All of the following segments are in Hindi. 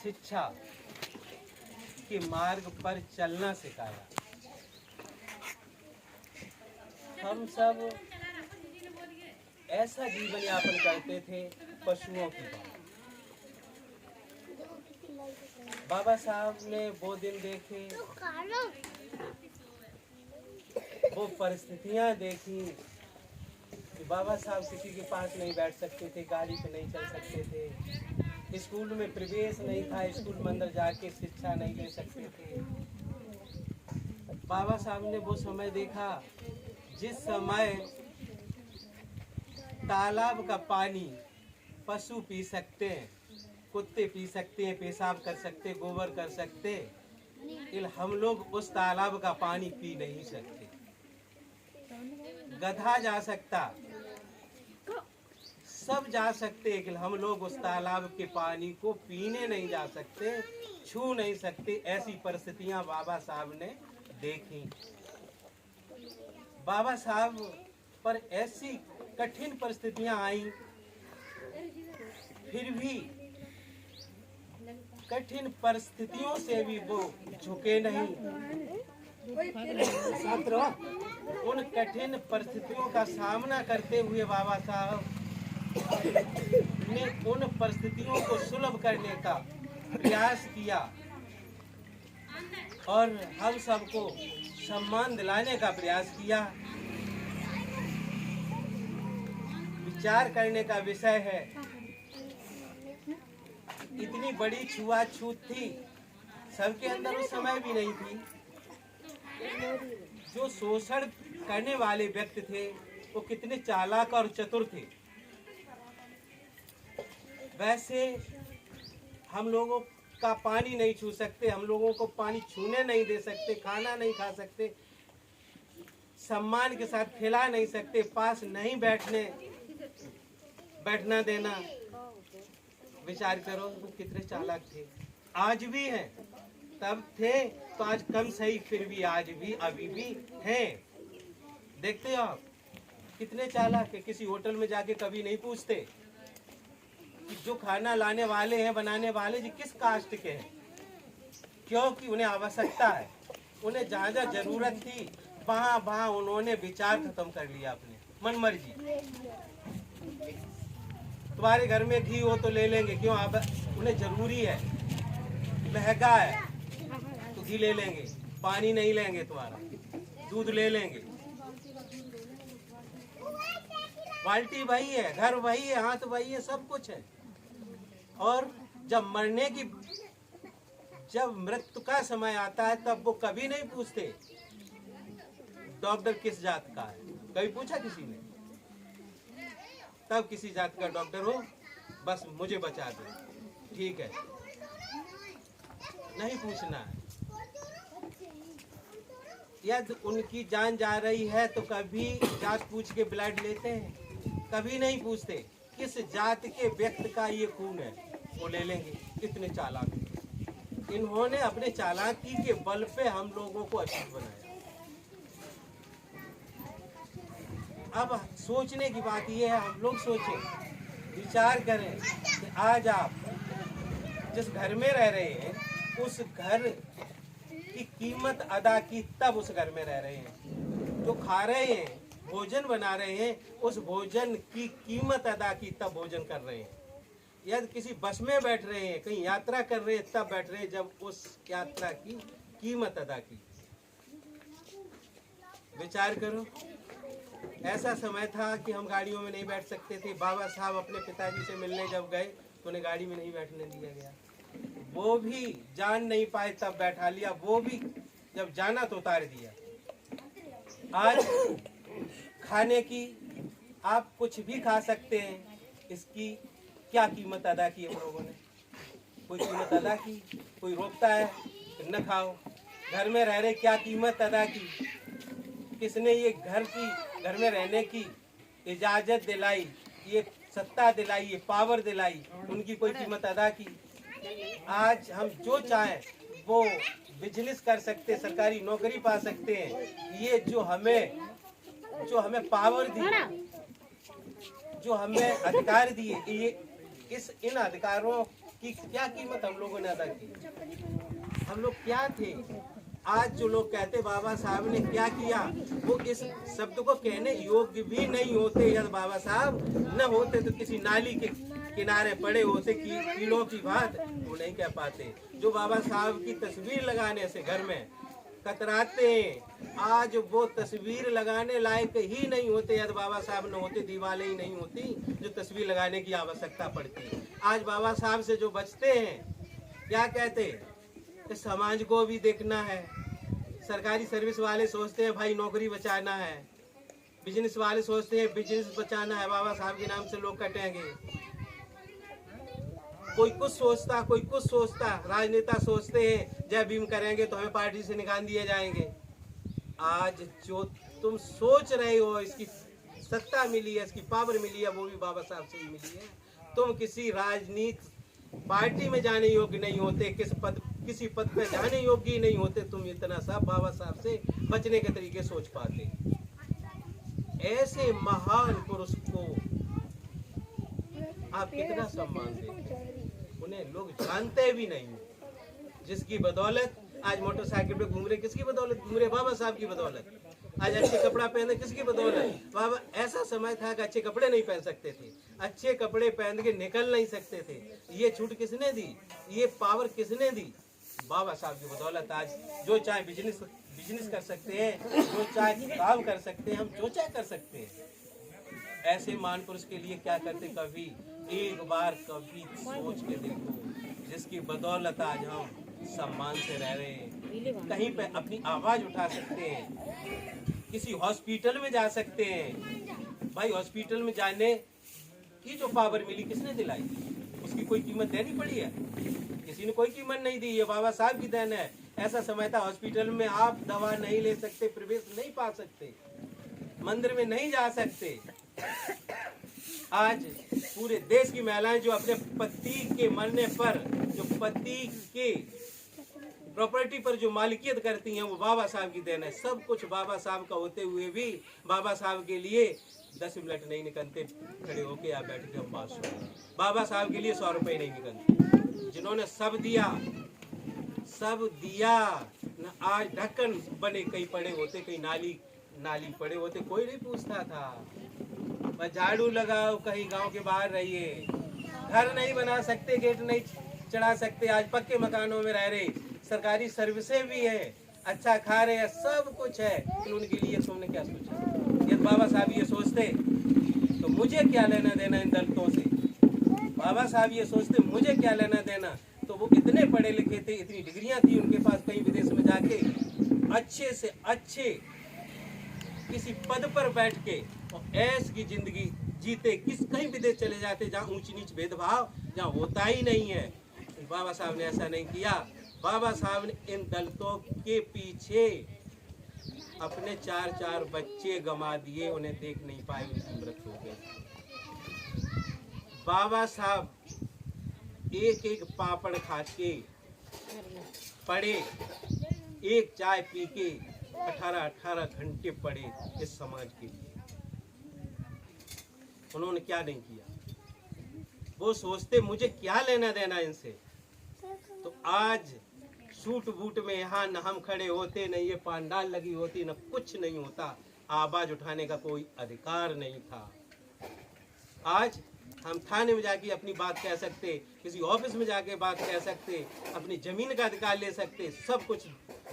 शिक्षा के मार्ग पर चलना सिखाया। हम सब ऐसा जीवन यापन करते थे पशुओं की तरह। बाबा साहब ने वो दिन देखे, वो परिस्थितियां देखी कि बाबा साहब किसी के पास नहीं बैठ सकते थे, गाड़ी पे नहीं चल सकते थे, स्कूल में प्रवेश नहीं था, स्कूल में अंदर जाके शिक्षा नहीं ले सकते थे। बाबा साहब ने वो समय देखा जिस समय तालाब का पानी पशु पी सकते हैं, कुत्ते पी सकते हैं, पेशाब कर सकते, गोबर कर सकते, हम लोग उस तालाब का पानी पी नहीं सकते। गधा जा सकता, सब जा सकते, लेकिन हम लोग उस तालाब के पानी को पीने नहीं जा सकते, छू नहीं सकते। ऐसी परिस्थितियां बाबा साहब ने देखी। बाबा साहब पर ऐसी कठिन परिस्थितियां आई, फिर भी कठिन परिस्थितियों से भी वो झुके नहीं। उन कठिन परिस्थितियों का सामना करते हुए बाबा साहब ने उन परिस्थितियों को सुलभ करने का प्रयास किया और हम सबको सम्मान दिलाने का प्रयास किया। विचार करने का विषय है, इतनी बड़ी छुआछूत थी, सबके अंदर उस समय भी नहीं थी। जो शोषण करने वाले व्यक्ति थे वो कितने चालाक और चतुर थे। वैसे हम लोगों का पानी नहीं छू सकते, हम लोगों को पानी छूने नहीं दे सकते, खाना नहीं खा सकते, सम्मान के साथ खिला नहीं सकते, पास नहीं बैठना देना। विचार करो वो कितने चालाक थे। आज भी हैं, तब थे तो आज कम सही, फिर भी आज भी अभी भी हैं। देखते हो आप कितने चालाक है। किसी होटल में जाके कभी नहीं पूछते कि जो खाना लाने वाले हैं, बनाने वाले जी किस कास्ट के हैं, क्योंकि उन्हें आवश्यकता है। उन्हें जहाँ जहाँ जरूरत थी वहाँ उन्होंने विचार खत्म कर लिया अपने मन मर्जी। तुम्हारे घर में घी हो तो ले लेंगे, क्यों? आप उन्हें जरूरी है, महंगा है तो घी ले लेंगे, पानी नहीं लेंगे, तुम्हारा दूध ले लेंगे। बाल्टी वही है, घर वही है, हाथ वही है, सब कुछ है। और जब मृत्यु का समय आता है तब वो कभी नहीं पूछते डॉक्टर किस जात का है। कभी पूछा किसी ने? तब किसी जात का डॉक्टर हो, बस मुझे बचा दो, ठीक है, नहीं पूछना है। यदि उनकी जान जा रही है तो कभी जात पूछ के ब्लड लेते हैं? कभी नहीं पूछते किस जात के व्यक्ति का ये खून है, वो ले लेंगे। इतने चालाक। इन्होंने अपने चालाकी के बल पे हम लोगों को अछूत बनाया। अब सोचने की बात यह है, हम लोग सोचें, विचार करें कि आज आप जिस घर में रह रहे हैं उस घर की कीमत अदा की तब उस घर में रह रहे हैं। जो खा रहे हैं, भोजन बना रहे हैं, उस भोजन की कीमत अदा की तब भोजन कर रहे हैं। यदि किसी बस में बैठ रहे हैं, कहीं यात्रा कर रहे हैं, तब बैठ रहे हैं जब उस यात्रा की कीमत अदा की। विचार करो, ऐसा समय था कि हम गाड़ियों में नहीं बैठ सकते थे। बाबा साहब अपने पिताजी से मिलने जब गए तो उन्हें गाड़ी में नहीं बैठने दिया गया। वो भी जान नहीं पाए तब बैठा लिया, वो भी जब जाना तो उतार दिया। आज खाने की आप कुछ भी खा सकते हैं, इसकी क्या कीमत अदा की हम लोगों ने? कोई कीमत अदा की? कोई रोकता है न खाओ? घर में रह रहे क्या कीमत अदा की? किसने ये घर में रहने की इजाजत दिलाई, ये सत्ता दिलाई, ये पावर दिलाई? उनकी कोई कीमत अदा की? आज हम जो चाहें वो बिजनेस कर सकते, सरकारी नौकरी पा सकते हैं। ये जो हमें पावर दी, जो हमें अधिकार दिए, इन अधिकारों कि क्या कीमत हम लोगों ने अदा की। हम लोग क्या थे। आज जो लोग कहते बाबा साहब ने क्या किया, वो इस शब्द को कहने योग्य भी नहीं होते। यदि बाबा साहब न होते तो किसी नाली के किनारे पड़े होते कीड़ों की बात, वो नहीं कह पाते। जो बाबा साहब की तस्वीर लगाने से घर में कतराते हैं, आज वो तस्वीर लगाने लायक ही नहीं होते। यदि बाबा साहब न होते, दीवारें ही नहीं होती जो तस्वीर लगाने की आवश्यकता पड़ती। आज बाबा साहब से जो बचते हैं, क्या कहते हैं कि समाज को भी देखना है। सरकारी सर्विस वाले सोचते हैं भाई नौकरी बचाना है, बिजनेस वाले सोचते हैं बिजनेस बचाना है। बाबा साहब के नाम से लोग कटेंगे। कोई कुछ सोचता, कोई कुछ सोचता। राजनेता सोचते हैं जय भीम करेंगे तो हमें पार्टी से निकाल दिए जाएंगे। आज जो तुम सोच रहे हो, इसकी सत्ता मिली है, इसकी पावर मिली है, वो भी बाबा साहब से ही मिली है। तुम किसी राजनीति पार्टी में जाने योग्य नहीं होते, किसी पद पे जाने योग्य ही नहीं होते। तुम इतना सा बाबा साहब से बचने के तरीके सोच पाते। ऐसे महान पुरुष को आप कितना सम्मान देते, उन्हें लोग जानते भी नहीं। जिसकी बदौलत आज मोटरसाइकिल पे घूम रहे, किसकी बदौलत घूम रहे? बाबा साहब की बदौलत। आज अच्छे कपड़ा पहने, किसकी बदौलत? बाबा, ऐसा समय था कि अच्छे कपड़े नहीं पहन सकते थे, अच्छे कपड़े पहन के निकल नहीं सकते थे। ये छूट किसने दी? ये पावर किसने दी? बाबा साहब की बदौलत। आज जो चाहे बिजनेस कर सकते हैं, जो चाहे काम कर सकते हैं, हम जो चाहे कर सकते हैं। ऐसे महान पुरुष के लिए क्या करते, कभी एक बार कभी सोच के देखो, जिसकी बदौलत आज हम सम्मान से रह रहे हैं, कहीं पे अपनी आवाज उठा सकते हैं, किसी हॉस्पिटल में जा सकते हैं। भाई हॉस्पिटल में जाने की जो पावर मिली किसने दिलाई? उसकी कोई कीमत देनी पड़ी है? किसी ने कोई कीमत नहीं दी। ये बाबा साहब की देन है। ऐसा समय था हॉस्पिटल में आप दवा नहीं ले सकते, प्रवेश नहीं पा सकते, मंदिर में नहीं जा सकते। आज पूरे देश की महिलाएं जो अपने पति के मरने पर, जो पति के प्रॉपर्टी पर जो मालिकियत करती हैं, वो बाबा साहब की देन है। सब कुछ बाबा साहब का होते हुए भी बाबा साहब के लिए 10 मिनट नहीं निकलते खड़े होके या बैठ के हम बात सुन। बाबा साहब के लिए 100 रुपए नहीं निकलते। जिन्होंने सब दिया न, आज ढक्कन बने कहीं पड़े होते, कहीं नाली पड़े होते, कोई नहीं पूछता था। बस झाड़ू लगाओ, कहीं गांव के बाहर रहिए, घर नहीं बना सकते, गेट नहीं चढ़ा सकते। आज पक्के मकानों में रह रहे, सरकारी सर्विसें भी है, अच्छा खा रहे हैं, सब कुछ है। तो उनके लिए तुमने क्या सोचा? यदि बाबा साहब ये सोचते तो मुझे क्या लेना देना इन दलितों से? बाबा साहब ये सोचते मुझे क्या लेना देना, तो वो इतने पढ़े लिखे थे, इतनी डिग्रियां थी उनके पास, कहीं विदेश में जाके अच्छे से अच्छे किसी पद पर बैठ के और ऐश की जिंदगी जीते, कहीं विदेश चले जाते जहाँ ऊंच नीच भेदभाव जहाँ होता ही नहीं है। बाबा साहब ने ऐसा नहीं किया। बाबा साहब ने इन दलितों के पीछे अपने 4 बच्चे गंवा दिए, उन्हें देख नहीं पाए, उनकी मृत्यु हो गई। बाबा साहब एक पापड़ खा के पड़े, एक चाय पी के 18 घंटे पड़े इस समाज के लिए। उन्होंने क्या नहीं किया? वो सोचते मुझे क्या लेना देना इनसे। तो आज सूट बूट में यहाँ न हम खड़े होते, न ये पांडाल लगी होती, न कुछ नहीं होता। आवाज उठाने का कोई अधिकार नहीं था। आज हम थाने में जाके अपनी बात कह सकते, किसी ऑफिस में जाके बात कह सकते, अपनी जमीन का अधिकार ले सकते। सब कुछ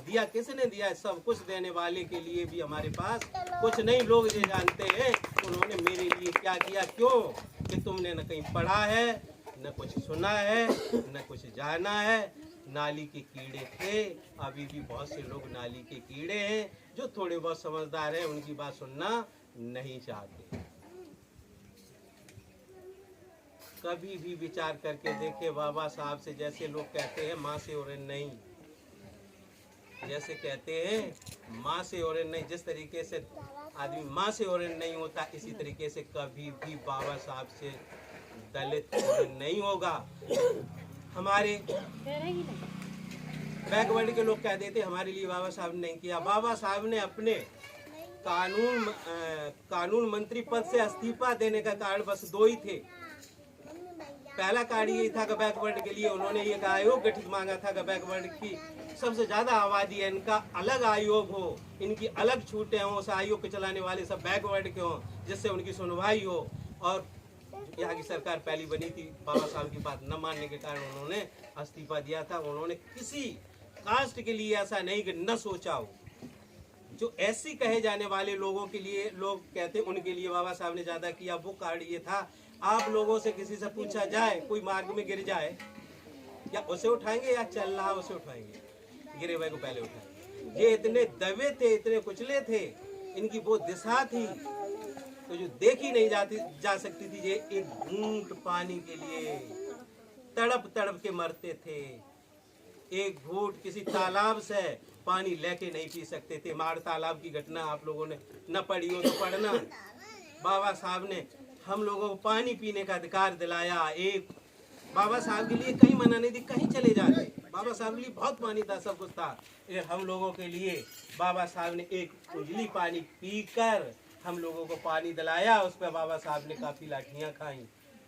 दिया किसने दिया? सब कुछ देने वाले के लिए भी हमारे पास कुछ नहीं। लोग ये जानते हैं उन्होंने मेरे लिए क्या किया। क्यों? कि तुमने न कहीं पढ़ा है, न कुछ सुना है, न कुछ जाना है। नाली के कीड़े थे, अभी भी बहुत से लोग नाली के कीड़े हैं। जो थोड़े बहुत समझदार हैं उनकी बात सुनना नहीं चाहते। कभी भी विचार करके देखे बाबा साहब से, जैसे लोग कहते हैं माँ से और नहीं, जैसे कहते हैं माँ से और नहीं, जिस तरीके से आदमी माँ से और नहीं होता, इसी तरीके से कभी भी बाबा साहब से दलित नहीं होगा। हमारे बैकवर्ड के लोग कह देते हमारे लिए बाबा साहब ने नहीं किया। बाबा साहब ने अपने कानून मंत्री पद से इस्तीफा देने का कारण बस 2 ही थे। पहला कार्य ये था कि बैकवर्ड के लिए उन्होंने एक आयोग गठित मांगा था कि बैकवर्ड की सबसे ज्यादा आबादी है, इनका अलग आयोग हो, इनकी अलग छूटें हों, उस आयोग को चलाने वाले सब बैकवर्ड के हों, जिससे उनकी सुनवाई हो। और यहाँ की सरकार पहली बनी थी, बाबा साहब की बात न मानने के कारण उन्होंने इस्तीफा दिया था। उन्होंने किसी कास्ट के लिए ऐसा नहीं कि न सोचा हो। जो ऐसी कहे जाने वाले लोगों के लिए लोग कहते उनके लिए बाबा साहब ने ज्यादा किया। वो कार्ड ये था, आप लोगों से किसी से पूछा जाए, कोई मार्ग में गिर जाए, या उसे उठाएंगे या चल रहा उसे उठाएंगे, गिरे हुए को पहले उठाएंगे। ये इतने दबे थे, इतने कुचले थे, इनकी वो दिशा थी तो जो देखी नहीं जा सकती थी। ये एक घूंट पानी के लिए तड़प तड़प के मरते थे। एक घूंट किसी तालाब से पानी लेके नहीं पी सकते थे। माड़ तालाब की घटना आप लोगों ने न पढ़ी हो तो पढ़ना। बाबा साहब ने हम लोगों को पानी पीने का अधिकार दिलाया। एक बाबा साहब के लिए कहीं मना नहीं थी, कहीं चले जाते। बाबा साहब के लिए बहुत पानी था, सब कुछ था, लेकिन हम लोगों के लिए बाबा साहब ने एक उंगली पानी पीकर हम लोगों को पानी दिलाया। उस पर बाबा साहब ने काफी लाठियां खाई,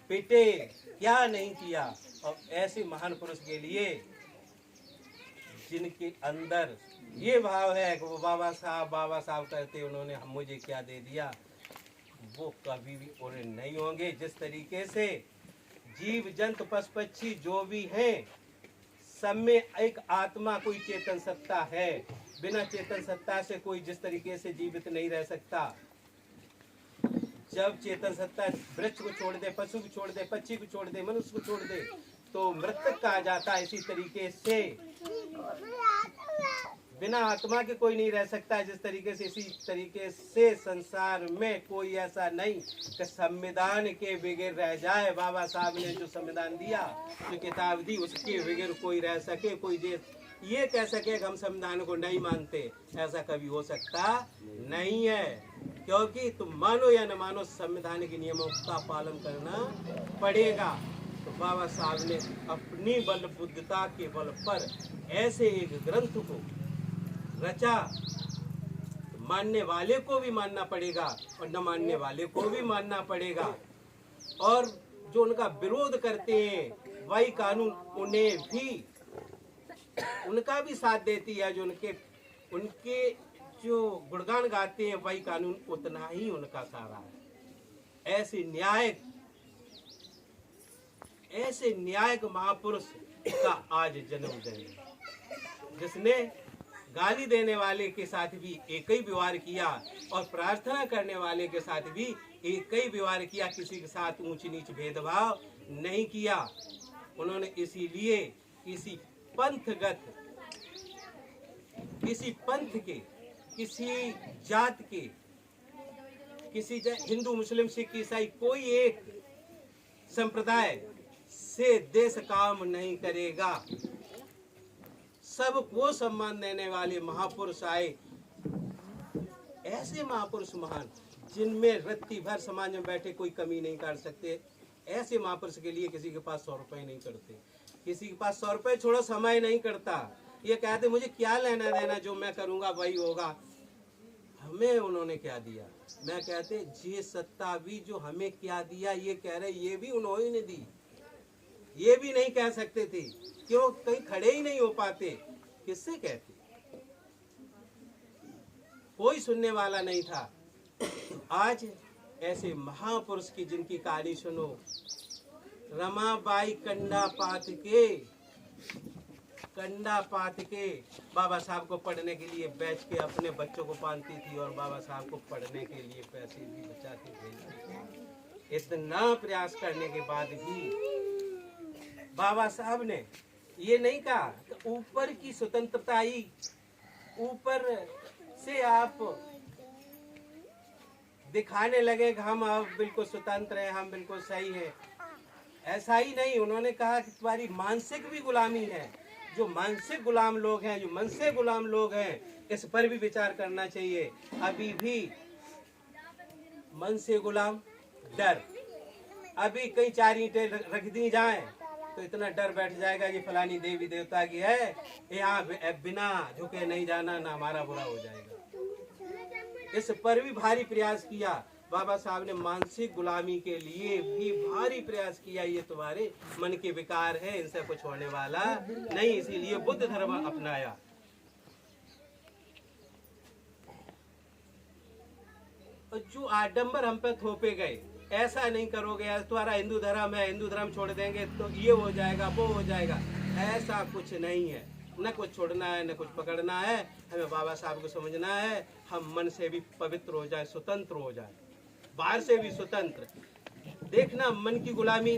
पिटे, क्या नहीं किया। और ऐसे महान पुरुष के लिए जिनके अंदर ये भाव है कि वो बाबा साहब करते, उन्होंने हम मुझे क्या दे दिया, वो कभी भी पूरे नहीं होंगे। जिस तरीके से जीव जंतु पशु पक्षी जो भी हैं, सब में एक आत्मा, कोई चेतन सत्ता है। बिना चेतन सत्ता से कोई जिस तरीके से जीवित नहीं रह सकता। जब चेतन सत्ता वृक्ष को छोड़ दे, पशु को छोड़ दे, पक्षी को छोड़ दे, मनुष्य को छोड़ दे, तो मृतक कहा जाता है। इसी तरीके से बिना आत्मा के कोई नहीं रह सकता। जिस तरीके से, इसी तरीके से संसार में कोई ऐसा नहीं कि संविधान के बगैर रह जाए। बाबा साहब ने जो संविधान दिया, जो किताब दी, उसके बगैर कोई रह सके, कोई ये कह सके कि हम संविधान को नहीं मानते, ऐसा कभी हो सकता नहीं है। क्योंकि तुम मानो या न मानो, संविधान के नियमों का पालन करना पड़ेगा। तो बाबा साहब ने अपनी बल बुद्धता के बल पर ऐसे एक ग्रंथ को रचा, मानने वाले को भी मानना पड़ेगा और न मानने वाले को भी मानना पड़ेगा। और जो उनका विरोध करते हैं वही कानून उन्हें भी, उनका भी साथ देती है। जो उनके जो गुणगान गाते हैं वही कानून उतना ही उनका सारा है। ऐसे न्यायिक महापुरुष का आज जन्मदिन, जिसने गाली देने वाले के साथ भी एक ही व्यवहार किया और प्रार्थना करने वाले के साथ भी एक ही व्यवहार किया। किसी के साथ ऊंच नीच भेदभाव नहीं किया। उन्होंने इसीलिए किसी पंथगत, किसी पंथ के, किसी जात के, किसी हिंदू मुस्लिम सिख ईसाई, कोई एक संप्रदाय से देश काम नहीं करेगा। सबको सम्मान देने वाले महापुरुष आए। ऐसे महापुरुष महान, जिनमें रत्ती भर समाज में बैठे कोई कमी नहीं कर सकते। ऐसे महापुरुष के लिए किसी के पास 100 रुपए नहीं करते, किसी के पास 100 रुपए छोड़ो समय नहीं करता। ये कहते मुझे क्या लेना देना, जो मैं करूंगा वही होगा। हमें उन्होंने क्या दिया? मैं कहते ये सत्ता भी जो हमें क्या दिया, ये कह रहे ये भी उन्होंने दी। ये भी नहीं कह सकते थे, क्यों? कहीं खड़े ही नहीं हो पाते। किससे कहते? कोई सुनने वाला नहीं था। आज ऐसे महापुरुष की जिनकी कहानी सुनो, रमाबाई कंडा पात के बाबा साहब को पढ़ने के लिए बेच के अपने बच्चों को पालती थी और बाबा साहब को पढ़ने के लिए पैसे भी बचाती थी। इतना प्रयास करने के बाद भी बाबा साहब ने ये नहीं कहा कि ऊपर की स्वतंत्रता आई, ऊपर से आप दिखाने लगे कि हम अब बिल्कुल स्वतंत्र हैं, हम बिल्कुल सही हैं। ऐसा ही नहीं, उन्होंने कहा कि तुम्हारी मानसिक भी गुलामी है। जो मानसिक गुलाम लोग हैं, जो मन से गुलाम लोग हैं, इस पर भी विचार करना चाहिए। अभी भी मन से गुलाम डर, अभी कई 4 ईंटें रख दी जाएं तो इतना डर बैठ जाएगा ये फलानी देवी देवता की है, यहाँ बिना झुके नहीं जाना, ना हमारा बुरा हो जाएगा। इस पर भी भारी प्रयास किया। बाबा साहब ने मानसिक गुलामी के लिए भी भारी प्रयास किया। ये तुम्हारे मन के विकार है, इनसे कुछ होने वाला नहीं, इसीलिए बुद्ध धर्म अपनाया। और जो आडंबर हम पे थोपे गए, ऐसा नहीं करोगे यार, तुम्हारा हिंदू धर्म है, हिंदू धर्म छोड़ देंगे तो ये हो जाएगा वो हो जाएगा, ऐसा कुछ नहीं है। न कुछ छोड़ना है न कुछ पकड़ना है, हमें बाबा साहब को समझना है। हम मन से भी पवित्र हो जाए, स्वतंत्र हो जाए, बाहर से भी स्वतंत्र। देखना मन की गुलामी,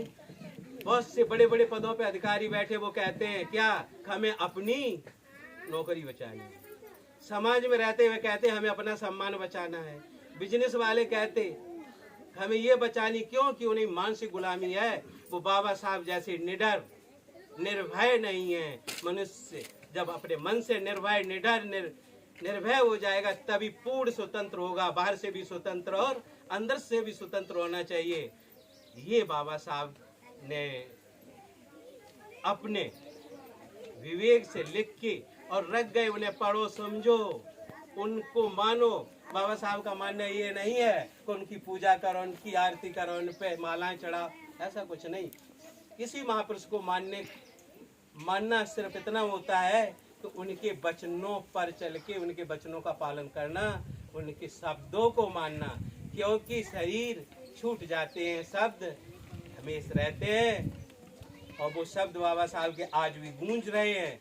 बहुत से बड़े बड़े पदों पे अधिकारी बैठे, वो कहते हैं क्या, हमें अपनी नौकरी बचानी है। समाज में रहते हुए कहते हैं हमें अपना सम्मान बचाना है। बिजनेस वाले कहते हमें ये बचानी, क्यों कि उन्हें मानसिक गुलामी है। वो बाबा साहब जैसे निडर निर्भय नहीं है। मनुष्य जब अपने मन से निर्भय निडर निर्भय हो जाएगा तभी पूर्ण स्वतंत्र होगा। बाहर से भी स्वतंत्र और अंदर से भी स्वतंत्र होना चाहिए। ये बाबा साहब ने अपने विवेक से लिख के और रख गए। उन्हें पढ़ो, समझो, उनको मानो। बाबा साहब का मानना ये नहीं है कि उनकी पूजा करो, उनकी आरती करो, उन पे मालाएं चढ़ाओ, ऐसा कुछ नहीं। किसी महापुरुष को मानना सिर्फ इतना होता है कि उनके वचनों पर चल के उनके वचनों का पालन करना, उनके शब्दों को मानना। क्योंकि शरीर छूट जाते हैं, शब्द हमेशा रहते हैं, और वो शब्द बाबा साहब के आज भी गूंज रहे हैं।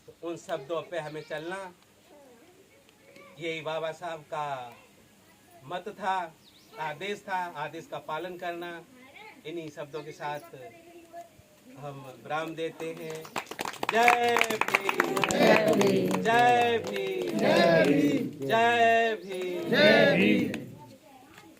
तो उन शब्दों पे हमें चलना, यही बाबा साहब का मत था, आदेश था, आदेश का पालन करना। इन्हीं शब्दों के साथ हम विराम देते हैं। जय भीम, जय भीम, जय भीम, जय भीम, जय भीम।